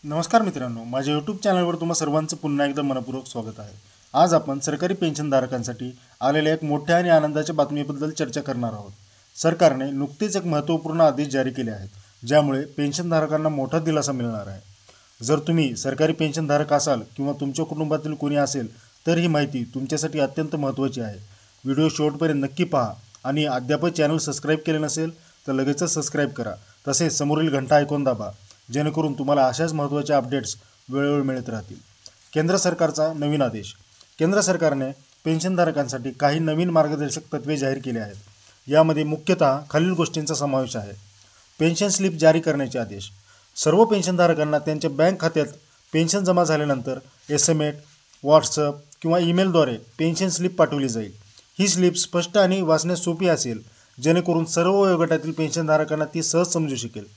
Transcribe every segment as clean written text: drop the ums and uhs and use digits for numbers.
नमस्कार मित्रांनो, माझ्या यूट्यूब चॅनलवर तुम्हा सर्वांचं पुन्हा एकदा मनपूर्वक स्वागत आहे। आज आपण सरकारी पेन्शनधारकांसाठी आलेल्या एक मोठ्या आणि आनंदाच्या बातमीबद्दल चर्चा करणार आहोत। सरकारने नुकतीच एक महत्त्वपूर्ण आदेश जारी केले आहेत, ज्यामुळे पेन्शनधारकांना मोठा दिलासा मिळणार आहे। जर तुम्ही सरकारी पेन्शनधारक असाल किंवा तुमच्या कुटुंबातील कोणी असेल तर ही माहिती तुमच्यासाठी अत्यंत महत्त्वाची आहे। व्हिडिओ शेवटपर्यंत नक्की पहा आणि अद्याप चॅनल सबस्क्राइब केले नसेल तर लगेचच सबस्क्राइब करा। तसेच समोरील घंटा आयकॉन दाबा, जेणेकरून तुम्हाला अशाच महत्त्वाच्या अपडेट्स वेळोवेळी मिळत राहतील। केंद्र सरकारचा नवीन आदेश। केंद्र सरकारने पेन्शनधारकांसाठी काही नवीन मार्गदर्शक तत्त्वे जाहीर केली आहेत। यामध्ये मुख्यतः खालील गोष्टींचा समावेश आहे। पेन्शन स्लिप जारी करण्याचे आदेश। सर्व पेन्शनधारकांना त्यांच्या बँक खात्यात पेन्शन जमा झाल्यानंतर SMS, व्हॉट्सअप किंवा ईमेलद्वारे पेन्शन स्लिप पाठवली जाईल। ही स्लिप स्पष्ट आणि वाचण्यास सोपी असेल, जेणेकरून सर्व वयोगटातील पेन्शनधारकांना ती सहज समजू शकेल।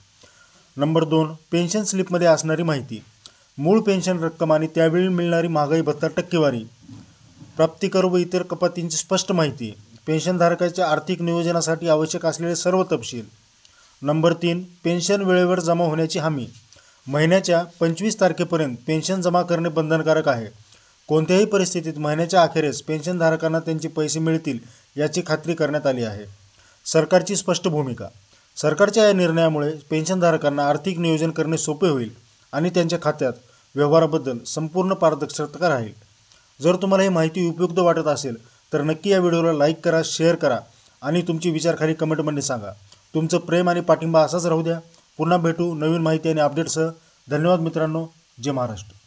नंबर 2, पेन्शन स्लिपमध्ये असणारी माहिती। मूळ पेन्शन रक्कम आणि त्यावेळी मिळणारी महागाई भत्ता टक्केवारी, प्राप्ती कर व इतर कपातींची स्पष्ट माहिती, पेन्शनधारकाच्या आर्थिक नियोजनासाठी आवश्यक असलेले सर्व तपशील। नंबर 3, पेन्शन वेळेवर जमा होण्याची हमी। महिन्याच्या 25 तारखेपर्यंत पेन्शन जमा करणे बंधनकारक आहे। कोणत्याही परिस्थितीत महिन्याच्या अखेरीस पेन्शनधारकांना त्यांचे पैसे मिळतील याची खात्री करण्यात आली आहे। सरकारची स्पष्ट भूमिका। सरकारच्या या निर्णयामुळे पेन्शनधारकांना आर्थिक नियोजन करणे सोपे होईल आणि त्यांच्या खात्यात व्यवहाराबद्दल संपूर्ण पारदर्शकता राहील। जर तुम्हाला ही माहिती उपयुक्त वाटत असेल तर नक्की या व्हिडिओला लाईक करा, शेअर करा आणि तुमचे विचार खाली कमेंटमध्ये सांगा। तुमचं प्रेम आणि पाठिंबा असाच राहू द्या। पुन्हा भेटू नवीन माहिती आणि अपडेट्ससह। धन्यवाद मित्रांनो। जय महाराष्ट्र।